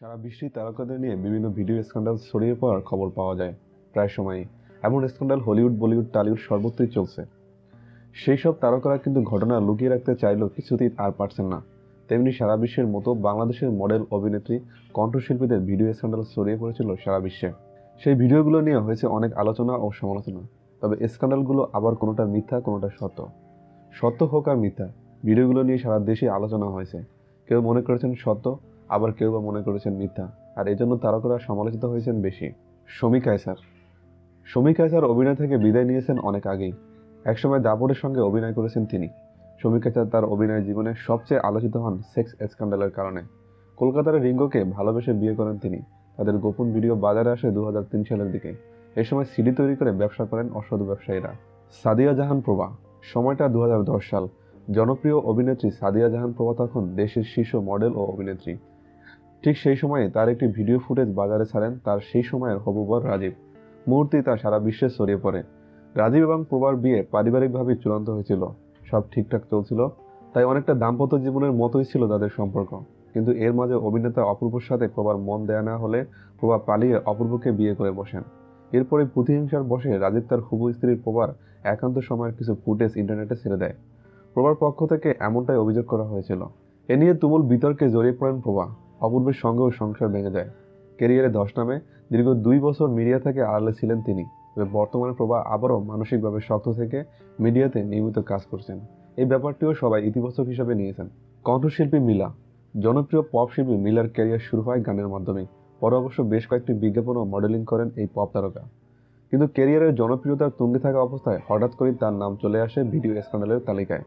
সারা বিশ্বে তারকাদের নিয়ে বিভিন্ন ভিডিও স্ক্যান্ডাল ছড়িয়ে পড়ার খবর পাওয়া যায় প্রায় সময়ই। এমন স্ক্যান্ডাল হলিউড, বলিউড, টলিউড সর্বত্রই চলছে। সেই সব তারকারা কিন্তু ঘটনা লুকিয়ে রাখতে চাইলেও কিছুতেই আর পারছেন না। তেমনি সারা বিশ্বের মতো বাংলাদেশের মডেল, অভিনেত্রী, কণ্ঠশিল্পীদের ভিডিও স্ক্যান্ডাল ছড়িয়ে পড়েছিল সারা বিশ্বে। সেই ভিডিওগুলো নিয়ে হয়েছে অনেক আলোচনা ও সমালোচনা। তবে স্ক্যান্ডালগুলো আবার কোনোটা মিথ্যা, কোনোটা সত্য। সত্য হোক আর মিথ্যা, ভিডিওগুলো নিয়ে সারা দেশে আলোচনা হয়েছে। কেউ মনে করেছেন সত্য, আবার কেউ বা মনে করেছেন মিথ্যা। আর এজন্য তারকারা সমালোচিত হয়েছেন বেশি। শমী কায়সার অভিনয় থেকে বিদায় নিয়েছেন অনেক আগেই। একসময় দাপটের সঙ্গে অভিনয় করেছেন তিনি। শমী কায়সার তার অভিনয় জীবনে সবচেয়ে আলোচিত হন সেক্স স্ক্যান্ডালের কারণে। কলকাতার রিঙ্গোকে ভালোবেসে বিয়ে করেন তিনি। তাদের গোপন ভিডিও বাজারে আসে 2003 সালের দিকে। এ সময় সিডি তৈরি করে ব্যবসা করেন অসাধু ব্যবসায়ীরা। সাদিয়া জাহান প্রভা, সময়টা 2010 সাল। জনপ্রিয় অভিনেত্রী সাদিয়া জাহান প্রভা তখন দেশের শীর্ষ মডেল ও অভিনেত্রী। ঠিক সেই সময়ে তার একটি ভিডিও ফুটেজ বাজারে ছাড়েন তার সেই সময়ের হবু বর রাজীব। মুহূর্তেই তা সারা বিশ্বে ছড়িয়ে পড়ে। রাজীব এবং প্রভার বিয়ে পারিবারিকভাবেই চূড়ান্ত হয়েছিল। সব ঠিকঠাক চলছিল, তাই অনেকটা দাম্পত্য জীবনের মতোই ছিল তাদের সম্পর্ক। কিন্তু এর মাঝে অভিনেতা অপূর্বর সাথে প্রভার মন দেয়া না হলে প্রভা পালিয়ে অপূর্বকে বিয়ে করে বসেন। এরপরে প্রতিহিংসার বশে রাজীব তার হবু স্ত্রীর প্রভার একান্ত সময়ের কিছু ফুটেজ ইন্টারনেটে ছেড়ে দেয়। প্রভার পক্ষ থেকে এমনটাই অভিযোগ করা হয়েছিল। এ নিয়ে তুমুল বিতর্কে জড়িয়ে পড়েন প্রভা। অপূর্বের সঙ্গেও সংসার ভেঙে যায়। ক্যারিয়ারে ধস নামে। দীর্ঘ 2 বছর মিডিয়া থেকে আড়ালে ছিলেন তিনি। তবে বর্তমানে প্রভা আবারও মানসিকভাবে শক্ত থেকে মিডিয়াতে নিয়মিত কাজ করছেন। এই ব্যাপারটিও সবাই ইতিবাচক হিসাবে নিয়েছেন। কণ্ঠশিল্পী মিলা, জনপ্রিয় পপ শিল্পী মিলার ক্যারিয়ার শুরু হয় গানের মাধ্যমে। পরে অবশ্য বেশ কয়েকটি বিজ্ঞাপন ও মডেলিং করেন এই পপ তারকা। কিন্তু ক্যারিয়ারের জনপ্রিয়তার তুঙ্গে থাকা অবস্থায় হঠাৎ করেই তার নাম চলে আসে ভিডিও স্ক্যান্ডালের তালিকায়।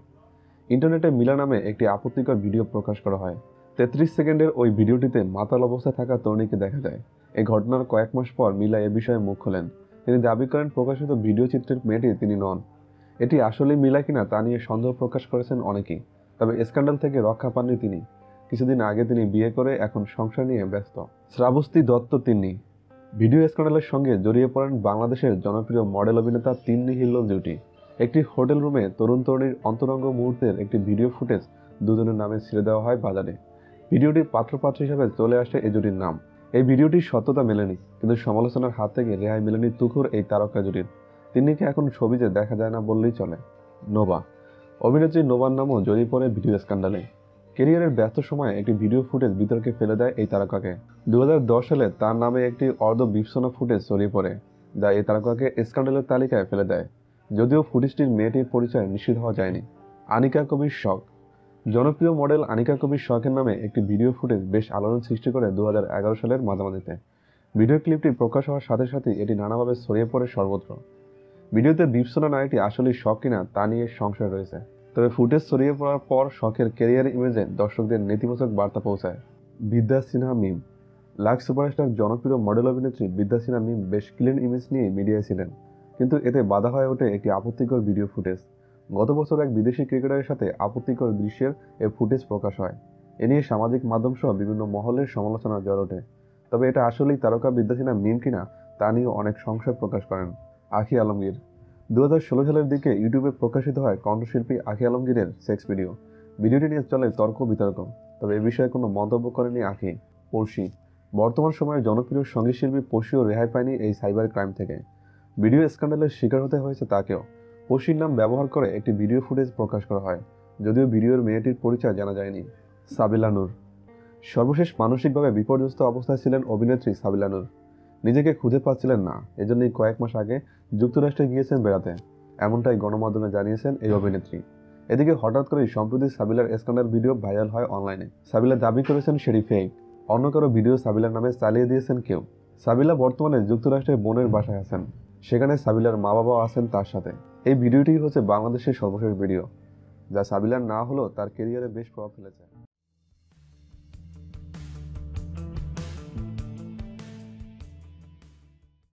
ইন্টারনেটে মিলা নামে একটি আপত্তিকর ভিডিও প্রকাশ করা হয়। 33 সেকেন্ডের ওই ভিডিওটিতে মাতাল অবস্থায় থাকা তরুণীকে দেখা যায়। এই ঘটনার কয়েক মাস পর মিলা এ বিষয়ে মুখ খোলেন। তিনি দাবি করেন প্রকাশিত ভিডিও চিত্রের মেয়েটি তিনি নন। এটি আসলেই মিলা কিনা তা নিয়ে সন্দেহ প্রকাশ করেছেন অনেকেই। তবে স্ক্যান্ডাল থেকে রক্ষা পাননি তিনি। কিছুদিন আগে তিনি বিয়ে করে এখন সংসার নিয়ে ব্যস্ত। শ্রাবস্তী দত্ত তিন্নি, ভিডিও স্ক্যান্ডালের সঙ্গে জড়িয়ে পড়েন বাংলাদেশের জনপ্রিয় মডেল অভিনেতা তিন্নি হিল্লোল জুটি। একটি হোটেল রুমে তরুণ তরুণীর অন্তরঙ্গ মুহূর্তের একটি ভিডিও ফুটেজ দুজনের নামে ছেড়ে দেওয়া হয় বাজারে। ভিডিওটির পাত্রপাত্র হিসেবে চলে আসে এই জুটির নাম। এই ভিডিওটির সত্যতা মেলেনি, কিন্তু সমালোচনার হাত থেকে রেহাই মেলেনি তুখোর এই তারকা জুটির। তিন্নিকে এখন ছবিতে দেখা যায় না বললেই চলে। নোভা, অভিনেত্রী নোভার নামও জড়িয়ে পড়ে ভিডিও স্ক্যান্ডালে। ক্যারিয়ারের ব্যস্ত সময়ে একটি ভিডিও ফুটেজ বিতর্কে ফেলে দেয় এই তারকাকে। 2010 সালে তার নামে একটি অর্ধ বিভৎসনা ফুটেজ ছড়িয়ে পড়ে, যা এই তারকাকে স্ক্যান্ডালের তালিকায় ফেলে দেয়। যদিও ফুটেজটির মেয়েটির পরিচয় নিশ্চিত হওয়া যায়নি। আনিকা কবির শখ, জনপ্রিয় মডেল আনিকা কবির শখের নামে একটি ভিডিও ফুটেজ বেশ আলোড়ন সৃষ্টি করে 2011 সালের মাঝামাঝিতে। ভিডিও ক্লিপটি প্রকাশ হওয়ার সাথে সাথেই এটি নানাভাবে ছড়িয়ে পড়ে সর্বত্র। ভিডিওতে বিভৎসনা নারীটি আসলেই শখ কিনা তা নিয়ে সংশয় রয়েছে। তবে ফুটেজ ছড়িয়ে পড়ার পর শখের ক্যারিয়ার ইমেজে দর্শকদের নেতিবাচক বার্তা পৌঁছায়। বিদ্যা সিনহা মিম, লাক্স সুপারস্টার জনপ্রিয় মডেল অভিনেত্রী বিদ্যা সিনহা মিম বেশ ক্লিন ইমেজ নিয়ে মিডিয়ায় ছিলেন। কিন্তু এতে বাধা হয়ে ওঠে একটি আপত্তিকর ভিডিও ফুটেজ। গত বছর এক বিদেশি ক্রিকেটারের সাথে আপত্তিকর দৃশ্যের এই ফুটেজ প্রকাশ হয়। এ নিয়ে সামাজিক মাধ্যম সহ বিভিন্ন মহলের সমালোচনা জ্বর ওঠে। তবে এটা আসলেই তারকা বিদ্যা সিনহা মিম কিনা তা নিয়েও অনেক সংশয় প্রকাশ করেন আখি আলমগীর। 2016 সালের দিকে ইউটিউবে প্রকাশিত হয় কণ্ঠশিল্পী আখি আলমগীরের সেক্স ভিডিও। ভিডিওটি নিয়ে চলে তর্ক বিতর্ক। তবে এ বিষয়ে কোনো মন্তব্য করেনি আখি। পড়শি, বর্তমান সময়ে জনপ্রিয় সঙ্গীতশিল্পী পড়শিও রেহাই পায়নি এই সাইবার ক্রাইম থেকে। ভিডিও স্ক্যান্ডালের শিকার হতে হয়েছে তাকেও। পড়শির নাম ব্যবহার করে একটি ভিডিও ফুটেজ প্রকাশ করা হয়, যদিও ভিডিওর মেয়েটির পরিচয় জানা যায়নি। সাবিলা নূর, সর্বশেষ মানসিকভাবে বিপর্যস্ত অবস্থায় ছিলেন অভিনেত্রী সাবিলা নূর। নিজেকে খুঁজে পাচ্ছিলেন না, এজন্যই কয়েক মাস আগে যুক্তরাষ্ট্রে গিয়েছেন বেড়াতে। এমনটাই গণমাধ্যমে জানিয়েছেন এই অভিনেত্রী। এদিকে হঠাৎ করেই সম্প্রতি সাবিলার স্ক্যান্ডাল ভিডিও ভাইরাল হয় অনলাইনে। সাবিলা দাবি করেছেন সেটি ফেক। অন্য কারো ভিডিও সাবিলার নামে চালিয়ে দিয়েছেন কেউ। সাবিলা বর্তমানে যুক্তরাষ্ট্রের বোনের বাসায় আছেন। সেখানে সাবিলার মা বাবাও আছেন তার সাথে। এই ভিডিওটি হচ্ছে বাংলাদেশের সর্বশেষ ভিডিও, যা সাবিলার না হলেও তার ক্যারিয়ারে বেশ প্রভাব ফেলেছে।